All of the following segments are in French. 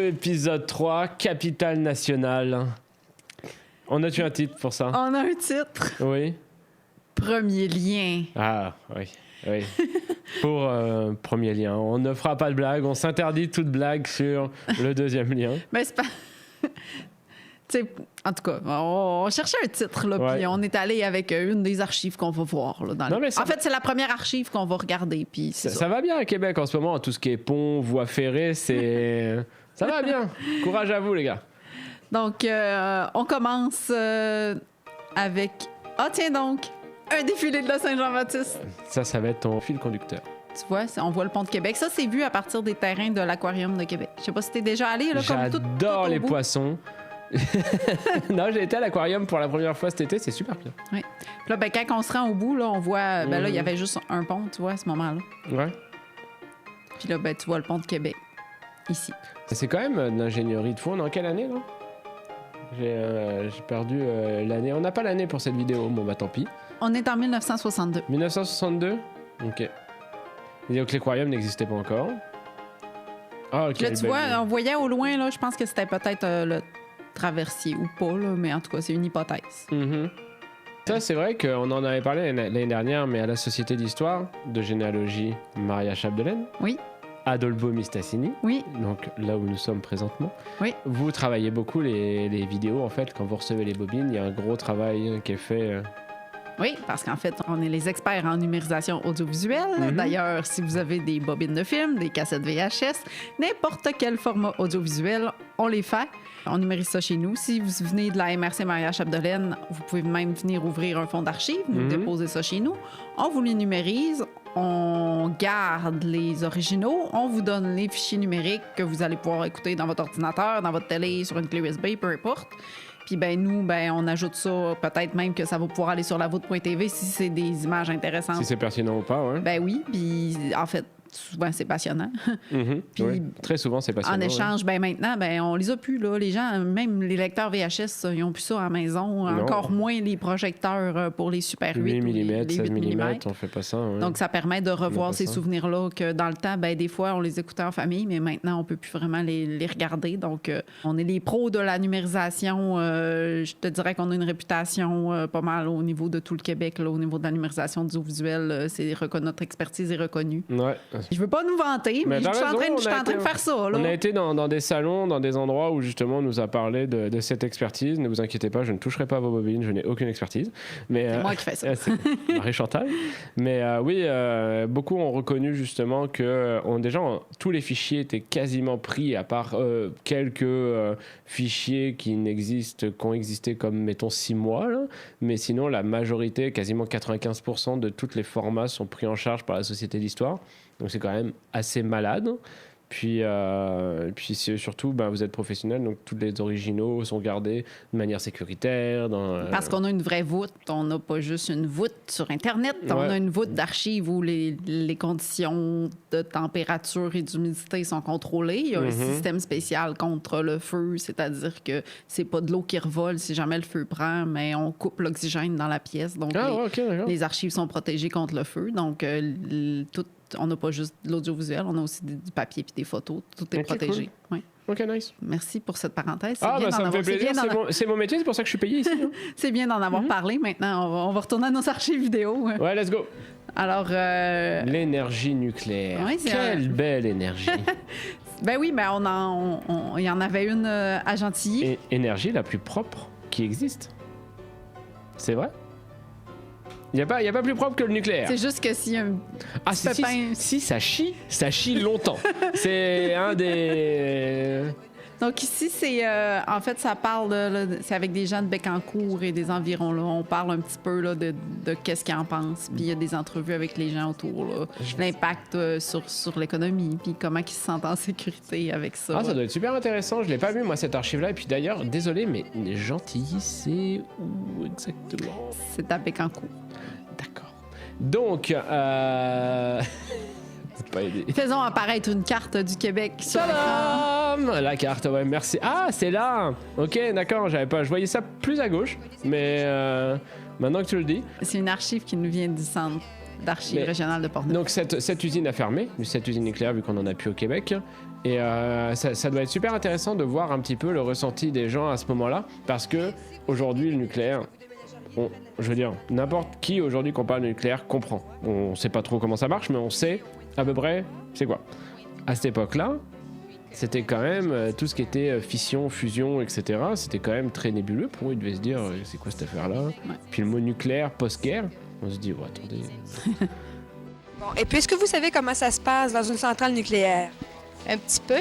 épisode 3, Capitale nationale. On a-tu un titre pour ça? On a un titre. Oui. Premier lien. Ah, oui. Oui. Pour premier lien. On ne fera pas de blague. On s'interdit toute blague sur le deuxième lien. Mais c'est pas... Tu sais, en tout cas, on cherchait un titre, là, Ouais. puis on est allé avec une des archives qu'on va voir. Là, dans Non, le- mais ça- En fait, c'est la première archive qu'on va regarder, puis c'est Ça va bien à Québec en ce moment. Tout ce qui est pont, voie ferrée, c'est... Ça va bien. Courage à vous, les gars. Donc, on commence avec... Ah, tiens donc, un défilé de la Saint-Jean-Baptiste. Ça va être ton fil conducteur. Tu vois, on voit le pont de Québec. Ça, c'est vu à partir des terrains de l'Aquarium de Québec. Je sais pas si t'es déjà allé, là, comme tout J'adore au les bout. poissons. Non, j'ai été à l'aquarium pour la première fois cet été. C'est super bien. Oui. Puis là, ben, quand on se rend au bout, là, on voit... Ben là, il y avait juste un pont, tu vois, à ce moment-là. Ouais. Puis là, ben, tu vois le pont de Québec, ici. C'est quand même de l'ingénierie de fond. On est en quelle année, là? J'ai perdu l'année. On n'a pas l'année pour cette vidéo. Bon, bah tant pis. On est en 1962. 1962? Ok. Et donc l'aquarium n'existait pas encore. Ah, ok. Là, tu vois, on voyait au loin, là, je pense que c'était peut-être le traversier ou pas, là, mais en tout cas, c'est une hypothèse. Mhm. Ça, c'est vrai qu'on en avait parlé l'année dernière, mais à la Société d'Histoire, de généalogie Maria Chapdelaine. Oui. Adolfo Mistassini, Oui, donc là où nous sommes présentement. Oui. Vous travaillez beaucoup les vidéos, en fait, quand vous recevez les bobines, il y a un gros travail qui est fait. oui, parce qu'en fait, on est les experts en numérisation audiovisuelle. Mhm. D'ailleurs, si vous avez des bobines de films, des cassettes VHS, n'importe quel format audiovisuel, on les fait. On numérise ça chez nous. Si vous venez de la MRC Maria Chapdelaine, vous pouvez même venir ouvrir un fonds d'archives, nous Mhm. déposer ça chez nous. On vous les numérise, on garde les originaux, on vous donne les fichiers numériques que vous allez pouvoir écouter dans votre ordinateur, dans votre télé, sur une clé USB, peu importe. Puis ben nous, ben on ajoute ça, peut-être même que ça va pouvoir aller sur lavoûte.tv si c'est des images intéressantes. Si c'est pertinent ou pas, ouais. Ben oui, puis en fait, souvent c'est passionnant. Mhm. puis- Oui. Très souvent, c'est passionnant. En ouais. échange, ben maintenant, ben on les a plus là. Les gens, même les lecteurs VHS, ils ont plus ça à la maison. Non. Encore moins les projecteurs pour les Super 8 8 ou les mm, 16 8 mm, mm. on fait pas ça. Ouais. Donc, ça permet de revoir pas ces ça. souvenirs-là que dans le temps, ben, des fois, on les écoutait en famille, mais maintenant, on peut plus vraiment les regarder. Donc, on est les pros de la numérisation. Je te dirais qu'on a une réputation pas mal au niveau de tout le Québec, là, au niveau de la numérisation audiovisuelle. Notre expertise est reconnue. Ouais. Je veux pas nous vanter, mais, t'as je suis en raison, train, on je suis a en train été- de faire ça. Là. On a été dans des salons, dans des endroits où justement on nous a parlé de cette expertise. Ne vous inquiétez pas, je ne toucherai pas à vos bobines, je n'ai aucune expertise. Mais, C'est moi qui fais ça. c'est Marie Chantal. Mais oui, beaucoup ont reconnu justement que tous les fichiers étaient quasiment pris, à part quelques fichiers qui ont existé comme, mettons, 6 mois. Là. Mais sinon, la majorité, quasiment 95% de tous les formats sont pris en charge par la Société d'Histoire. Donc c'est quand même assez malade. Puis c'est surtout, vous êtes professionnel, donc tous les originaux sont gardés de manière sécuritaire. Parce qu'on a une vraie voûte. On n'a pas juste une voûte sur Internet. On Ouais. a une voûte d'archives où les conditions de température et d'humidité sont contrôlées. Il y a un système spécial contre le feu, c'est-à-dire que c'est pas de l'eau qui revole si jamais le feu prend, mais on coupe l'oxygène dans la pièce. Donc, Ah, ouais, ok, d'accord. les archives sont protégées contre le feu. Donc, on n'a pas juste de l'audiovisuel, on a aussi du papier puis des photos. Tout est Ok, protégé. Oui. Ok, nice. Merci pour cette parenthèse. C'est Ah, bien ça d'en me fait avoir- c'est plaisir. bien d'en- C'est mon métier, c'est pour ça que je suis payé ici. hein. C'est bien d'en avoir parlé. Maintenant, on va retourner à nos archives vidéo. Ouais, let's go. Alors, L'énergie nucléaire. Ouais, c'est Quelle belle énergie. ben oui, ben il y en avait une à Gentilly. Et énergie la plus propre qui existe. C'est vrai? Il n'y a pas plus propre que le nucléaire. C'est juste que si un Ah, petit pépin- si, ça chie longtemps. C'est un des... Donc ici, c'est en fait, ça parle c'est avec des gens de Bécancour et des environs. Là. On parle un petit peu là, de qu'est-ce qu'ils en pensent. Puis il y a des entrevues avec les gens autour. Là. L'impact sur l'économie, puis comment ils se sentent en sécurité avec ça. Ah, ça doit être super intéressant. Je l'ai pas vu, moi, cette archive-là. Et puis d'ailleurs, désolé, mais Gentilly, c'est où exactement? C'est à Bécancour. D'accord. Donc, c'est pas aidé. Faisons apparaître une carte du Québec sur l'écran. Tadam! La carte, ouais, merci. Ah, c'est là! Ok, d'accord, je voyais ça plus à gauche, mais maintenant que tu le dis. C'est une archive qui nous vient du centre d'archives Mais- régionales de Portneuf. Donc, cette usine a fermé, cette usine nucléaire, vu qu'on en a plus au Québec. Et ça doit être super intéressant de voir un petit peu le ressenti des gens à ce moment-là, parce que aujourd'hui, le nucléaire, je veux dire, n'importe qui aujourd'hui qu'on parle de nucléaire comprend. On sait pas trop comment ça marche, mais on sait à peu près c'est quoi. À cette époque-là, c'était quand même tout ce qui était fission, fusion, etc. C'était quand même très nébuleux pour eux. Ils devaient se dire c'est quoi cette affaire-là. Ouais. Puis le mot nucléaire post-guerre, on se dit attendez. Bon, et puis, est-ce que vous savez comment ça se passe dans une centrale nucléaire? Un petit peu.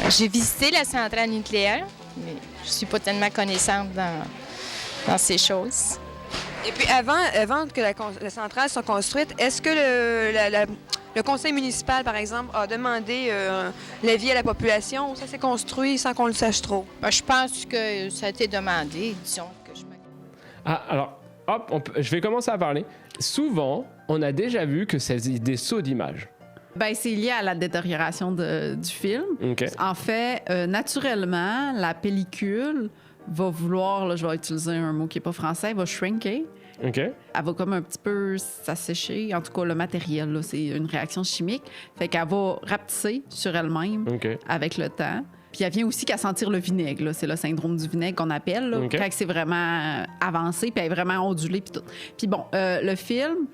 J'ai visité la centrale nucléaire, mais je suis pas tellement connaissante dans ces choses. Et puis, avant que la centrale soit construite, est-ce que le conseil municipal, par exemple, a demandé l'avis à la population ou ça s'est construit sans qu'on le sache trop? Ben, je pense que ça a été demandé, disons que Alors, hop, je vais commencer à parler. Souvent, on a déjà vu que c'est des sauts d'images. Ben, c'est lié à la détérioration du film. OK. En fait, naturellement, la pellicule va vouloir, là, je vais utiliser un mot qui n'est pas français, va shrinker. OK. Elle va comme un petit peu s'assécher. En tout cas, le matériel, là, c'est une réaction chimique. Fait qu'elle va rapetisser sur elle-même OK. avec le temps. Puis elle vient aussi qu'à sentir le vinaigre. Là. C'est le syndrome du vinaigre qu'on appelle. Là, OK. quand c'est vraiment avancé, puis elle est vraiment ondulée. Puis tout. Puis bon, le film,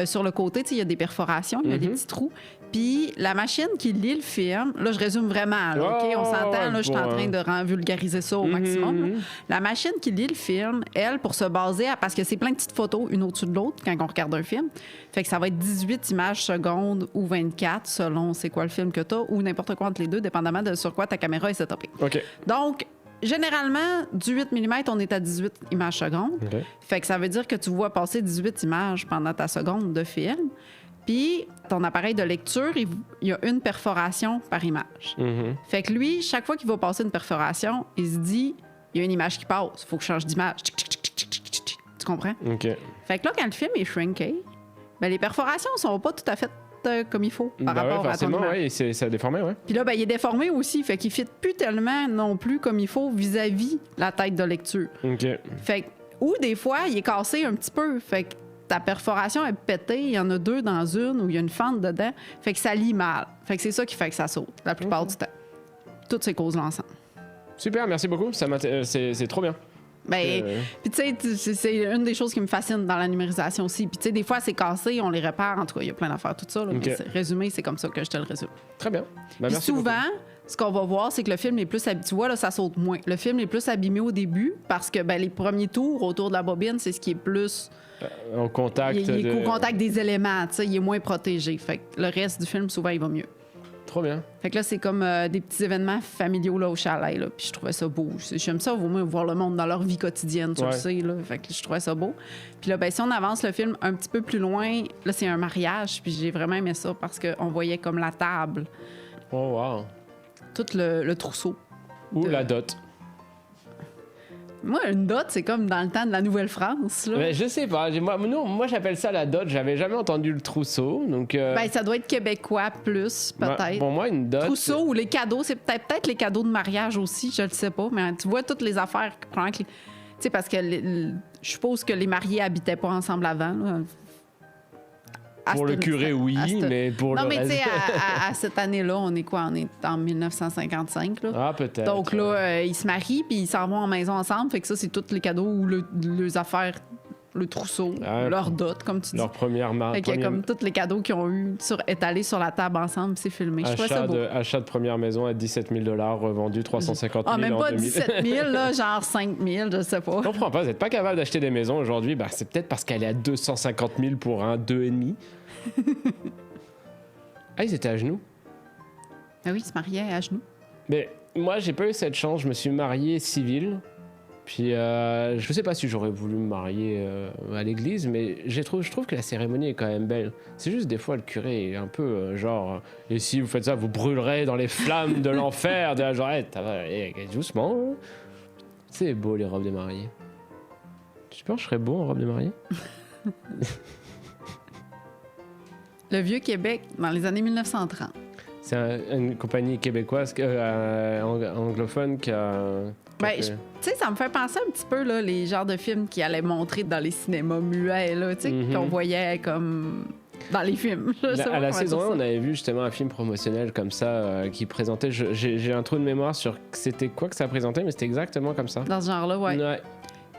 sur le côté, il y a des perforations, il y a des petits trous. Puis la machine qui lit le film, là, je résume vraiment, là, OK? On s'entend, là, je suis en train de vulgariser ça au maximum. Là. La machine qui lit le film, elle, pour se baser, parce que c'est plein de petites photos, une au-dessus de l'autre, quand on regarde un film, fait que ça va être 18 images secondes ou 24, selon c'est quoi le film que tu as, ou n'importe quoi entre les deux, dépendamment de sur quoi ta caméra est setupée. OK. Donc, généralement, du 8 mm, on est à 18 images secondes. OK. Fait que ça veut dire que tu vois passer 18 images pendant ta seconde de film. Puis, ton appareil de lecture, il y a une perforation par image. Mhm. Fait que lui, chaque fois qu'il va passer une perforation, il se dit, il y a une image qui passe, il faut que je change d'image. Tu comprends? OK. Fait que là, quand le film est shrinké, ben, les perforations sont pas tout à fait comme il faut par rapport à ton forcément, image. ouais, ça a déformé, ouais. Puis là, ben, il est déformé aussi, fait qu'il ne fit plus tellement non plus comme il faut vis-à-vis la tête de lecture. OK. Fait que, ou des fois, il est cassé un petit peu. Fait que ta perforation est pétée, il y en a deux dans une où il y a une fente dedans. Fait que ça lit mal. Fait que c'est ça qui fait que ça saute la plupart du temps. Toutes ces causes-là ensemble. Super, merci beaucoup. C'est trop bien. Ben, puis tu sais, c'est une des choses qui me fascine dans la numérisation aussi. Puis tu sais, des fois, c'est cassé, on les répare. En tout cas, il y a plein d'affaires, tout ça. Là, OK. mais résumé, c'est comme ça que je te le résume. Très bien. Puis Merci souvent, beaucoup. ce qu'on va voir, c'est que le film est plus abîmé. Tu vois, là, ça saute moins. Le film est plus abîmé au début parce que ben, les premiers tours autour de la bobine, c'est ce qui est plus... En contact. Il est au contact des éléments, tu sais, il est moins protégé. Fait que le reste du film, souvent, il va mieux. Trop bien. Fait que là, c'est comme des petits événements familiaux là, au chalet. Là, puis je trouvais ça beau. J'aime ça, au moins, voir le monde dans leur vie quotidienne, tu le sais. Là, fait que je trouvais ça beau. Puis là, ben, si on avance le film un petit peu plus loin, là, c'est un mariage. Puis j'ai vraiment aimé ça parce qu'on voyait comme la table, Oh, wow. tout le trousseau. Ou De- la dot. Moi, une dot, c'est comme dans le temps de la Nouvelle-France. Là. Mais je sais pas. Moi, j'appelle ça la dot. J'avais jamais entendu le trousseau. Donc, Ben, ça doit être québécois plus, peut-être. Pour moi, une dot. Trousseau ou les cadeaux, c'est peut-être les cadeaux de mariage aussi, je le sais pas, mais tu vois toutes les affaires. Tu sais, parce que je suppose que les mariés habitaient pas ensemble avant. Là. Pour le curé, oui, mais pour non, le mais tu reste... sais, à cette année-là, on est quoi? On est en 1955, là. Ah, peut-être. Donc là, ils se marient, puis ils s'en vont en maison ensemble. Fait que ça, c'est tous les cadeaux ou les affaires, le trousseau, leur dot, comme tu dis. Leur première marque. Fait qu'il y a comme tous les cadeaux qu'ils ont eu étalés sur la table ensemble, c'est filmé. Je trouvais ça beau. Achat de première maison à 17 000 $, revendu 350 000 même en pas 2000. 17 000, là, genre 5 000, je sais pas. Je comprends pas, vous n'êtes pas capable d'acheter des maisons aujourd'hui. Bah, c'est peut-être parce qu'elle est à 250 000 pour un 2,5. Ah, ils étaient à genoux. Ah oui, ils se mariaient à genoux. Mais moi, j'ai pas eu cette chance. Je me suis marié civil. Puis, je sais pas si j'aurais voulu me marier à l'église, mais je trouve que la cérémonie est quand même belle. C'est juste des fois, le curé est un peu genre... et si vous faites ça, vous brûlerez dans les flammes de l'enfer. De la genre, doucement. Hein. C'est beau, les robes des mariés. Tu penses que je serais beau en robe de mariée? Le Vieux-Québec, dans les années 1930. C'est une compagnie québécoise anglophone qui a... Ben, tu sais, ça me fait penser un petit peu, là, les genres de films qui allaient montrer dans les cinémas muets, là, tu sais, qu'on voyait comme dans les films. Je sais pas À la comment saison dire 1, ça. on avait vu justement un film promotionnel comme ça qui présentait. J'ai un trou de mémoire sur c'était quoi que ça présentait, mais c'était exactement comme ça. Dans ce genre-là, ouais. Ouais.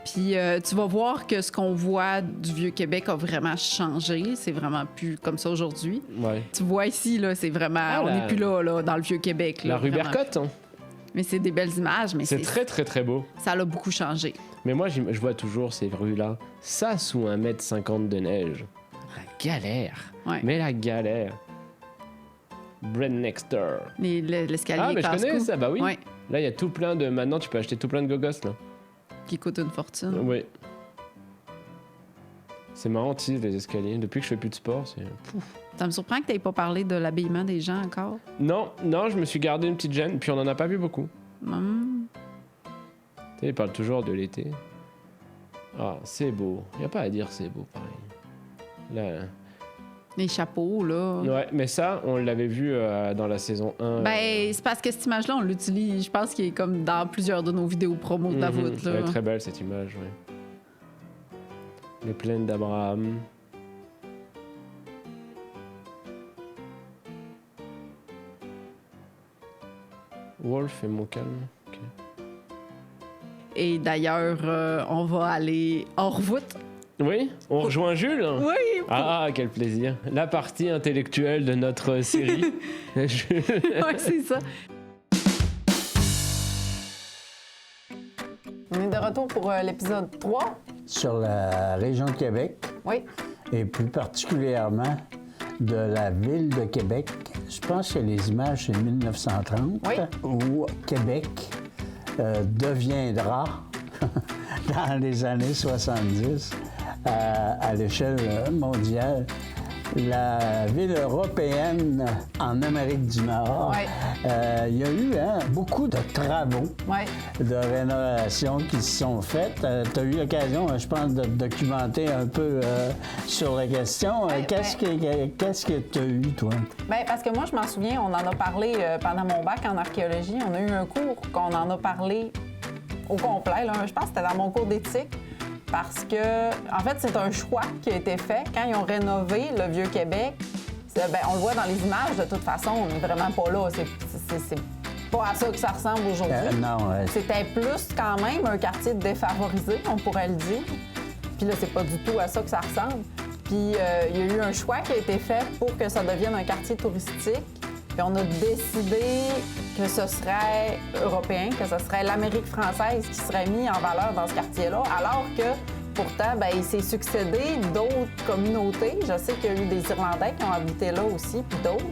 Puis tu vas voir que ce qu'on voit du Vieux-Québec a vraiment changé. C'est vraiment plus comme ça aujourd'hui. Ouais. Tu vois ici, là, c'est vraiment... Ah, on la- n'est plus là, dans le Vieux-Québec. La là, rue vraiment. Bercotte, hein. Mais c'est des belles images, mais C'est très très très beau. ça l'a beaucoup changé. Mais moi, je vois toujours ces rues-là. Ça sous 1,50 m de neige. La galère. Ouais. Mais la galère. Brad Nexter. Mais l'escalier Ah, mais je connais casse-cou, ça, bah oui. ouais, Là, il y a tout plein de. Maintenant, tu peux acheter tout plein de gogos, là. qui coûte une fortune. Oui. C'est marrant, tu sais, les escaliers. Depuis que je fais plus de sport, c'est. Ça me surprend que tu n'aies pas parlé de l'habillement des gens encore. Non, je me suis gardé une petite gêne, puis on en a pas vu beaucoup. Hum. Tu sais, ils parlent toujours de l'été. Ah, c'est beau. Il n'y a pas à dire c'est beau, pareil. Là. Les chapeaux, là. Ouais, mais ça, on l'avait vu dans la saison 1. Ben, c'est parce que cette image-là, on l'utilise. Je pense qu'il est comme dans plusieurs de nos vidéos promo de la voûte. Elle est Là. très belle, cette image, ouais. Les plaines d'Abraham. Wolf et mon calme. Ok. Et d'ailleurs, on va aller hors voûte. Oui, on rejoint Jules. Oui! Ah, quel plaisir. La partie intellectuelle de notre série. Jules. Ouais, c'est ça. On est de retour pour l'épisode 3. Sur la région de Québec, Oui. et plus particulièrement de la ville de Québec. Je pense que les images, c'est 1930, Oui. où Québec deviendra, dans les années 70, à l'échelle mondiale, la ville européenne en Amérique du Nord. Ouais. Il y a eu beaucoup de travaux Ouais. de rénovation qui se sont faites. Tu as eu l'occasion, je pense, de te documenter un peu sur la question. Ouais, Qu'est-ce que tu as eu, toi? Bien, parce que moi, je m'en souviens, on en a parlé pendant mon bac en archéologie. On a eu un cours qu'on en a parlé au complet. Là. Je pense que c'était dans mon cours d'éthique. Parce que, en fait, c'est un choix qui a été fait. Quand ils ont rénové le Vieux-Québec, on le voit dans les images, de toute façon, on n'est vraiment pas là. C'est pas à ça que ça ressemble aujourd'hui. Non, C'était plus quand même un quartier défavorisé, on pourrait le dire. Puis là, c'est pas du tout à ça que ça ressemble. Puis il y a eu un choix qui a été fait pour que ça devienne un quartier touristique. Puis on a décidé que ce serait européen, que ce serait l'Amérique française qui serait mis en valeur dans ce quartier-là, alors que pourtant, il s'est succédé d'autres communautés. Je sais qu'il y a eu des Irlandais qui ont habité là aussi, puis d'autres.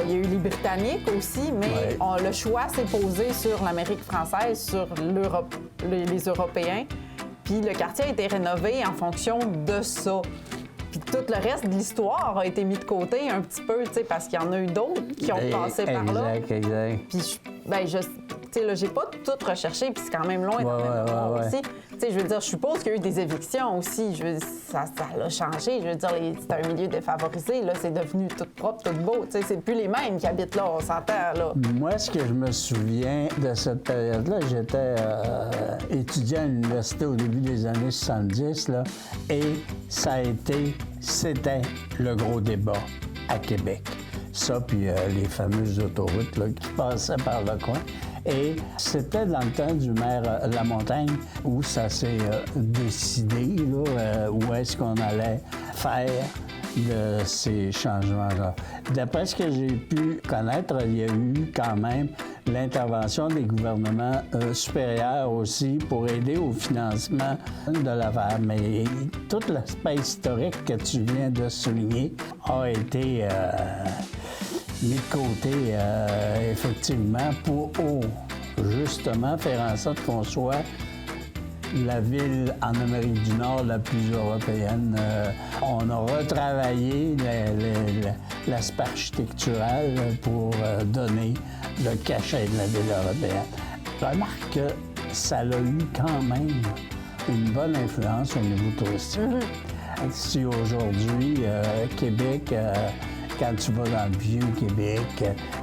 Il y a eu les Britanniques aussi, mais Ouais. le choix s'est posé sur l'Amérique française, sur l'Europe, les Européens. Puis le quartier a été rénové en fonction de ça. Puis tout le reste de l'histoire a été mis de côté un petit peu, tu sais, parce qu'il y en a eu d'autres qui ont passé par là. Exact. Puis tu sais, là, j'ai pas tout recherché, puis c'est quand même loin dans Ouais, ma mémoire ouais. aussi. Tu sais, je veux dire, je suppose qu'il y a eu des évictions aussi. Je veux dire, ça l'a changé. Je veux dire, c'est un milieu défavorisé. Là, c'est devenu tout propre, tout beau. Tu sais, c'est plus les mêmes qui habitent là, on s'entend, là. Moi, ce que je me souviens de cette période-là, j'étais étudiant à l'université au début des années 70, là, et c'était le gros débat à Québec. Ça, puis les fameuses autoroutes là, qui passaient par le coin. Et c'était dans le temps du maire Lamontagne où ça s'est décidé, là, où est-ce qu'on allait faire de ces changements-là. D'après ce que j'ai pu connaître, il y a eu quand même l'intervention des gouvernements supérieurs aussi pour aider au financement de l'affaire. Mais tout l'aspect historique que tu viens de souligner a été mis de côté, effectivement, pour justement faire en sorte qu'on soit la ville en Amérique du Nord la plus européenne. On a retravaillé l'aspect architectural pour donner le cachet de la ville européenne. Je remarque que ça a eu quand même une bonne influence au niveau touristique. Si aujourd'hui, Québec, quand tu vas dans le vieux Québec,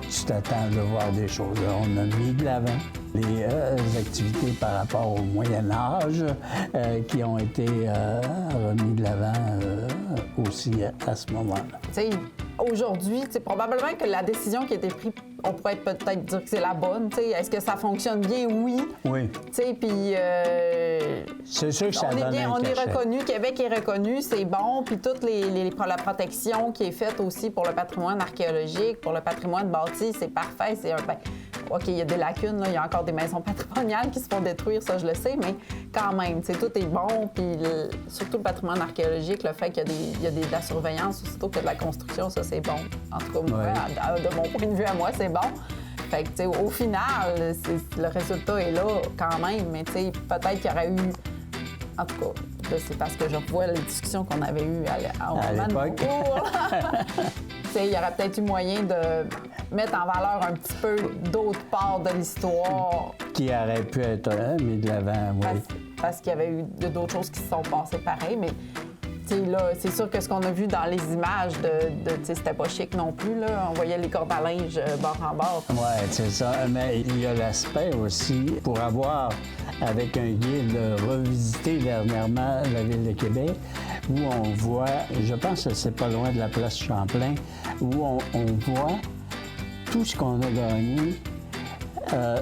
tu t'attends de voir des choses. On a mis de l'avant les des activités par rapport au Moyen Âge qui ont été remis de l'avant aussi à ce moment-là. Tu sais, aujourd'hui, probablement que la décision qui a été prise, on pourrait peut-être dire que c'est la bonne. Tu sais, est-ce que ça fonctionne bien? Oui. Oui. Tu sais, puis C'est sûr que ça donne un on est cachet. reconnu, Québec est reconnu, c'est bon. Puis toute la protection qui est faite aussi pour le patrimoine archéologique, pour le patrimoine bâti, c'est parfait. OK, il y a des lacunes, là, il y a encore des maisons patrimoniales qui se font détruire, ça je le sais, mais quand même, tout est bon. Puis surtout le patrimoine archéologique, le fait qu'il y a de la surveillance aussitôt que de la construction, ça c'est bon. En tout cas, moi, de mon point de vue à moi, c'est bon. Fait que, au final, le résultat est là quand même, mais peut-être qu'il y aurait eu. En tout cas, là, c'est parce que je revois les discussions qu'on avait eues au moment de mon cours. Il y aurait peut-être eu moyen de mettre en valeur un petit peu d'autres parts de l'histoire. Qui aurait pu être mis de l'avant, oui. Parce qu'il y avait eu d'autres choses qui se sont passées pareil, mais là, c'est sûr que ce qu'on a vu dans les images c'était pas chic non plus. Là. On voyait les cordes à linge bord en bord. Oui, c'est ça. Mais il y a l'aspect aussi, pour avoir, avec un guide, revisité dernièrement la Ville de Québec, où on voit, je pense que c'est pas loin de la place Champlain, où on voit tout ce qu'on a gagné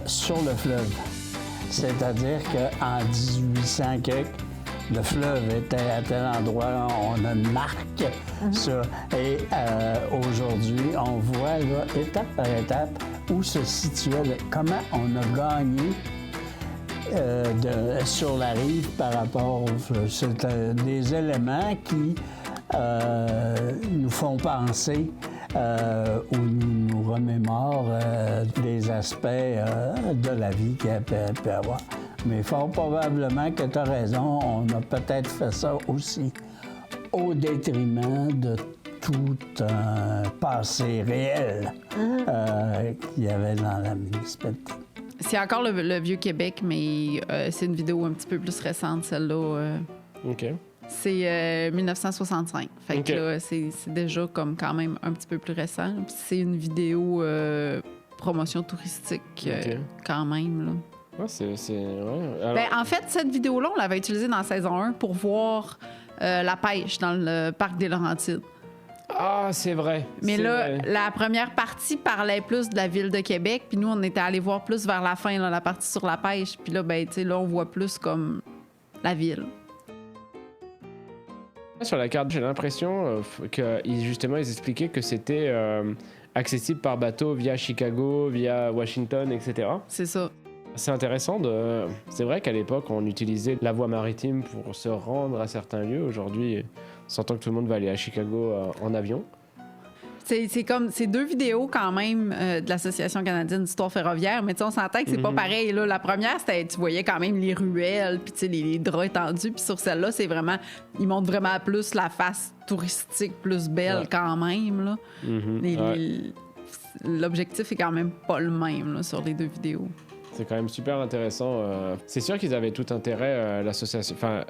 sur le fleuve. C'est-à-dire qu'en 1800 quelque, le fleuve était à tel endroit, on a une marque sur. Et aujourd'hui, on voit là, étape par étape où se situait, comment on a gagné sur la rive par rapport au fleuve. C'est des éléments qui nous font penser ou nous remémorent des aspects de la vie qu'il peut avoir. Mais fort probablement que tu as raison, on a peut-être fait ça aussi au détriment de tout un passé réel qu'il y avait dans la municipalité. C'est encore le Vieux-Québec, mais c'est une vidéo un petit peu plus récente, celle-là. OK. C'est 1965. Fait OK. que là, c'est déjà comme quand même un petit peu plus récent. Puis c'est une vidéo promotion touristique OK. quand même, là. Ouais, ouais. Alors, Ben, en fait, cette vidéo-là, on l'avait utilisée dans la saison 1 pour voir la pêche dans le parc des Laurentides. Ah, c'est vrai. Mais c'est là, vrai. la première partie parlait plus de la ville de Québec, puis nous, on était allés voir plus vers la fin, là, la partie sur la pêche. Puis là, ben, tu sais, là, on voit plus comme la ville. Sur la carte, j'ai l'impression que justement, ils expliquaient que c'était accessible par bateau via Chicago, via Washington, etc. C'est ça. C'est intéressant C'est vrai qu'à l'époque, on utilisait la voie maritime pour se rendre à certains lieux. Aujourd'hui, on s'entend que tout le monde va aller à Chicago en avion. C'est comme ces deux vidéos quand même de l'Association canadienne d'histoire ferroviaire, mais tu sais, on s'entend que c'est pas pareil. Là, la première, c'était, tu voyais quand même les ruelles, puis tu sais, les draps étendus, puis sur celle-là, c'est vraiment, ils montrent vraiment plus la face touristique plus belle quand même. Là. L'objectif est quand même pas le même là, sur les deux vidéos. C'est quand même super intéressant. C'est sûr qu'ils avaient tout intérêt, l'association. Enfin,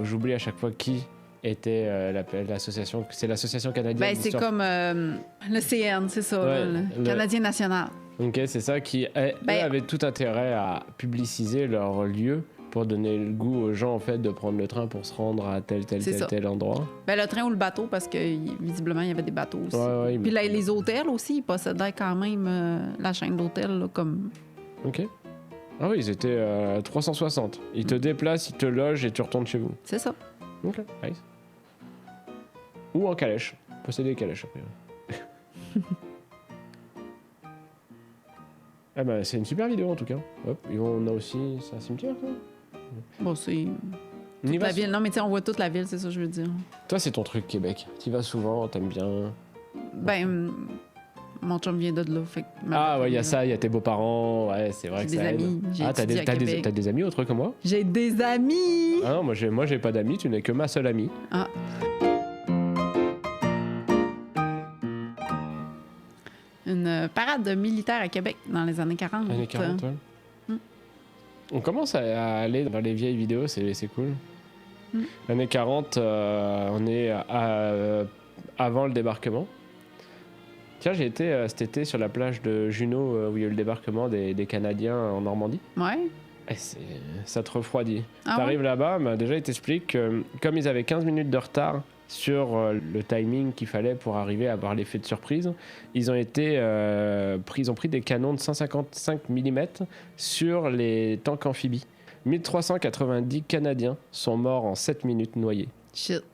j'oublie à chaque fois qui était l'association. C'est l'Association canadienne Ben, c'est d'histoire. comme le CN, c'est ça, Ouais, le Canadien national. Ok, c'est ça qui eux avaient tout intérêt à publiciser leur lieu pour donner le goût aux gens en fait de prendre le train pour se rendre à tel endroit. Ben, le train ou le bateau, parce que visiblement, il y avait des bateaux aussi. Ouais, Puis les hôtels aussi, ils possédaient quand même la chaîne d'hôtels, là, comme... Ok. Ah oui, ils étaient 360. Ils te déplacent, ils te logent et tu retournes chez vous. C'est ça. Ok, nice. Ou en calèche. Posséder des calèches après. Ah bah, c'est une super vidéo en tout cas. Hop, et on a aussi... C'est un cimetière, quoi. Bon, c'est... On y Toute va la ville. Non, mais tu sais, on voit toute la ville, c'est ça que je veux dire. Toi, c'est ton truc, Québec. Tu vas souvent, t'aimes bien. Ben, mon chum vient de là, fait que... Ah ouais, il y a ça, il y a tes beaux-parents. Ouais, c'est vrai J'ai que des ça aide. amis, j'ai Ah, t'as étudié à Québec. t'as des amis autres que moi? J'ai des amis! Ah non, moi j'ai pas d'amis, tu n'es que ma seule amie. Ah. Une parade militaire à Québec dans les années 40. Années 40, ouais. On commence à aller dans les vieilles vidéos, c'est cool. Années 40, on est avant le débarquement. Tiens, j'ai été cet été sur la plage de Juneau où il y a eu le débarquement des Canadiens en Normandie. Ouais. Et ça te refroidit. Ah T'arrives là-bas, déjà ils t'expliquent que comme ils avaient 15 minutes de retard sur le timing qu'il fallait pour arriver à avoir l'effet de surprise, ils ont pris des canons de 155 mm sur les tanks amphibies. 1390 Canadiens sont morts en 7 minutes noyés. Shit.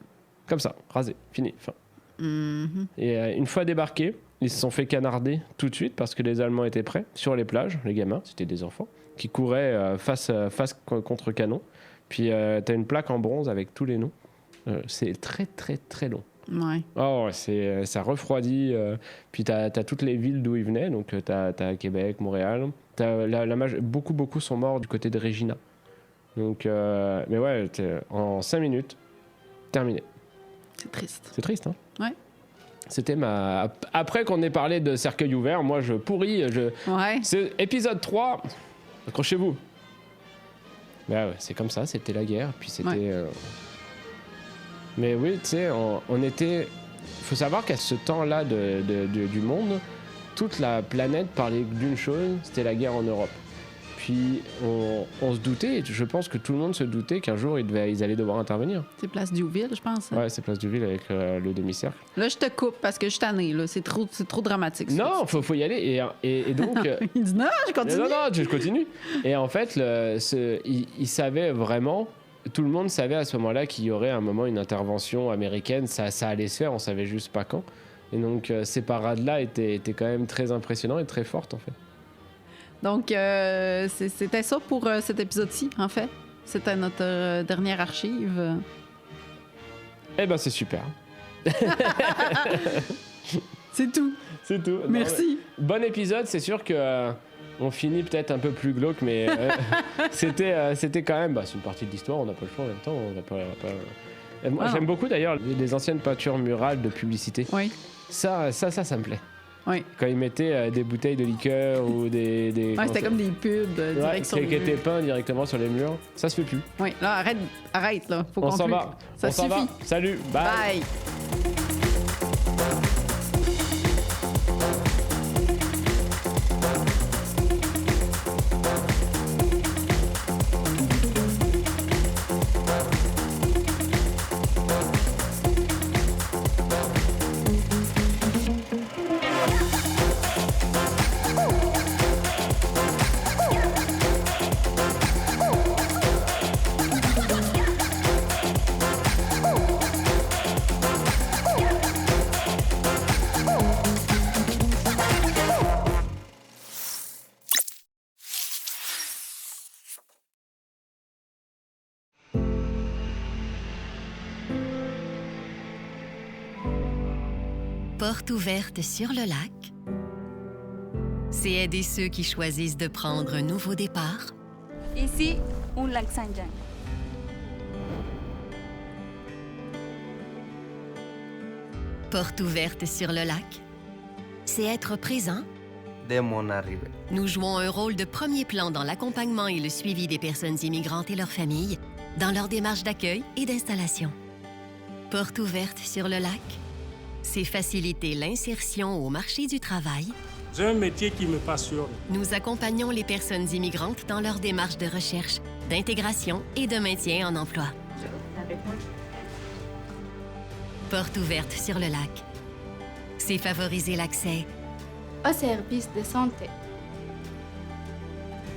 Comme ça, rasés, fini, fin. Mhm. Et une fois débarqués, ils se sont fait canarder tout de suite parce que les Allemands étaient prêts sur les plages, les gamins, c'était des enfants, qui couraient face contre canon. Puis t'as une plaque en bronze avec tous les noms. C'est très très très long. Ouais. Oh, ça refroidit. Puis t'as toutes les villes d'où ils venaient. Donc t'as Québec, Montréal. Beaucoup sont morts du côté de Regina. Donc, mais ouais, en 5 minutes, terminé. C'est triste. C'est triste, hein? Ouais. C'était Après qu'on ait parlé de cercueil ouvert, moi je pourris. Ouais. C'est épisode 3. Accrochez-vous. Bah ouais, c'est comme ça, c'était la guerre. Puis c'était. Ouais. Mais oui, tu sais, on était. Il faut savoir qu'à ce temps-là du monde, toute la planète parlait d'une chose, c'était la guerre en Europe. Puis on se doutait, je pense que tout le monde se doutait qu'un jour ils allaient devoir intervenir. C'est Place Diouville, je pense. Ouais, c'est Place Duville avec le demi-cercle. Là, je te coupe parce que je suis tannée. Là. C'est trop dramatique. ça. Non, faut y aller. Et donc. Il dit non, je continue. Non, je continue. Et en fait, il savait vraiment. Tout le monde savait à ce moment-là qu'il y aurait un moment une intervention américaine. Ça allait se faire, on savait juste pas quand. Et donc, ces parades-là étaient quand même très impressionnantes et très fortes, en fait. Donc, c'était ça pour cet épisode-ci, en fait. C'était notre dernière archive. Eh ben, c'est super. C'est tout. C'est tout. Merci. Non, bon épisode, c'est sûr que on finit peut-être un peu plus glauque, mais c'était quand même. C'est une partie de l'histoire, on n'a pas le choix en même temps. On va pas. Moi, j'aime beaucoup d'ailleurs les anciennes peintures murales de publicité. Oui. Ça me plaît. Oui. Quand ils mettaient des bouteilles de liqueur ou des Ouais, c'était comme des pubs direct sur les qui étaient murs. peints directement sur les murs. Ça se fait plus. Oui, là, arrête, là. Faut On s'en conclure. va. Ça On s'en suffit. va. Salut. Bye. Bye. Porte ouverte sur le lac, c'est aider ceux qui choisissent de prendre un nouveau départ. Ici, un lac Saint-Jean. Porte ouverte sur le lac, c'est être présent. Dès mon arrivée. Nous jouons un rôle de premier plan dans l'accompagnement et le suivi des personnes immigrantes et leurs familles dans leur démarche d'accueil et d'installation. Porte ouverte sur le lac, c'est faciliter l'insertion au marché du travail. J'ai un métier qui me passionne. Nous accompagnons les personnes immigrantes dans leur démarche de recherche, d'intégration et de maintien en emploi. Porte ouverte sur le lac, c'est favoriser l'accès Au service de santé.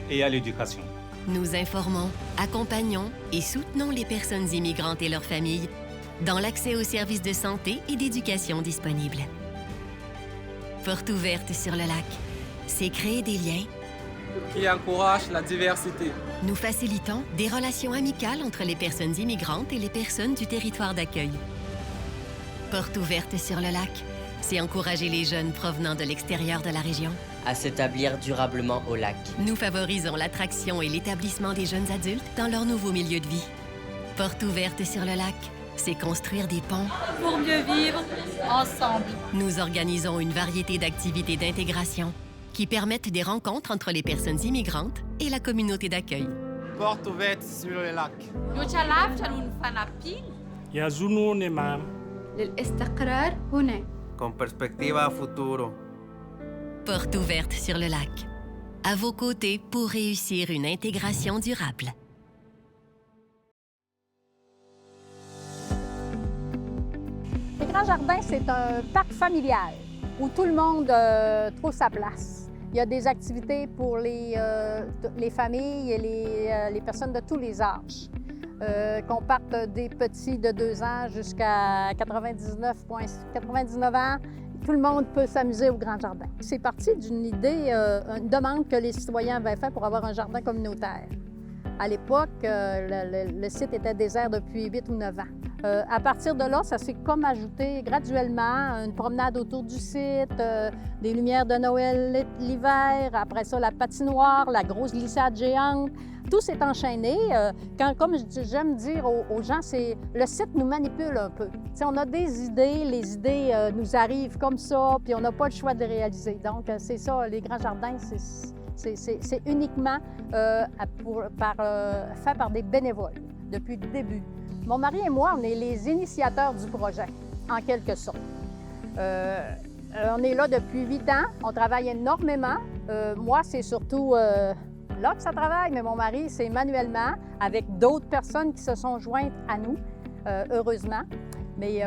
Et à l'éducation. Nous informons, accompagnons et soutenons les personnes immigrantes et leurs familles dans l'accès aux services de santé et d'éducation disponibles. Porte ouverte sur le lac, c'est créer des liens. Qui encourage la diversité. Nous facilitons des relations amicales entre les personnes immigrantes et les personnes du territoire d'accueil. Porte ouverte sur le lac, c'est encourager les jeunes provenant de l'extérieur de la région à s'établir durablement au lac. Nous favorisons l'attraction et l'établissement des jeunes adultes dans leur nouveau milieu de vie. Porte ouverte sur le lac, c'est construire des ponts. Pour mieux vivre ensemble. Nous organisons une variété d'activités d'intégration qui permettent des rencontres entre les personnes immigrantes et la communauté d'accueil. Porte ouverte sur le lac. يزورون معا للاستقرار هنا. Con perspectiva a futuro. Porte ouverte sur le lac. À vos côtés pour réussir une intégration durable. Les Grands Jardins, c'est un parc familial où tout le monde trouve sa place. Il y a des activités pour les familles et les personnes de tous les âges. Qu'on parte des petits de 2 ans jusqu'à 99 ans, tout le monde peut s'amuser au Grand Jardin. C'est parti d'une idée, une demande que les citoyens avaient faite pour avoir un jardin communautaire. À l'époque, le site était désert depuis 8 ou 9 ans. À partir de là, ça s'est comme ajouté graduellement, une promenade autour du site, des lumières de Noël l'hiver, après ça la patinoire, la grosse glissade géante. Tout s'est enchaîné. Comme j'aime dire aux gens, le site nous manipule un peu. T'sais, on a des idées, les idées nous arrivent comme ça, puis on n'a pas le choix de les réaliser. Donc, c'est ça, les Grands Jardins, c'est uniquement fait par des bénévoles depuis le début. Mon mari et moi, on est les initiateurs du projet, en quelque sorte. On est là depuis 8 ans, on travaille énormément. Moi, c'est surtout là que ça travaille, mais mon mari, c'est manuellement, avec d'autres personnes qui se sont jointes à nous, heureusement. Mais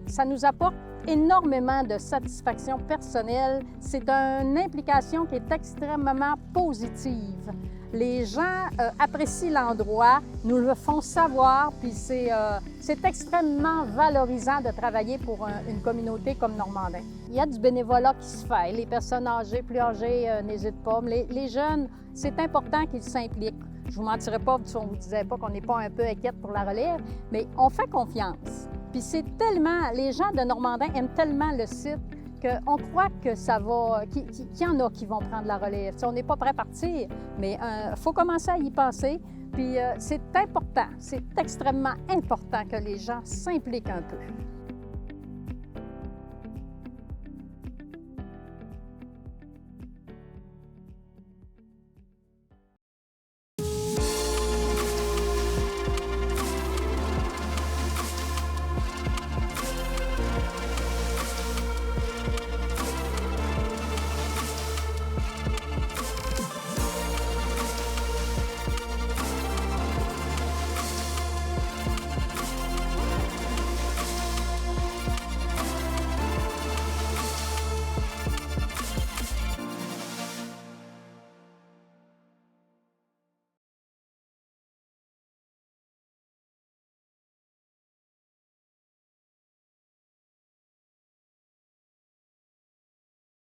ça nous apporte énormément de satisfaction personnelle. C'est une implication qui est extrêmement positive. Les gens apprécient l'endroit, nous le font savoir, puis c'est extrêmement valorisant de travailler pour une communauté comme Normandin. Il y a du bénévolat qui se fait. Les personnes âgées, plus âgées, n'hésitent pas. Mais les jeunes, c'est important qu'ils s'impliquent. Je ne vous mentirais pas si on ne vous disait pas qu'on n'est pas un peu inquiète pour la relève, mais on fait confiance. Puis c'est tellement... Les gens de Normandin aiment tellement le site qu'on croit que ça va... qu'il y en a qui vont prendre la relève. T'sais, on n'est pas prêt à partir, mais il faut commencer à y penser. Puis c'est important, c'est extrêmement important que les gens s'impliquent un peu.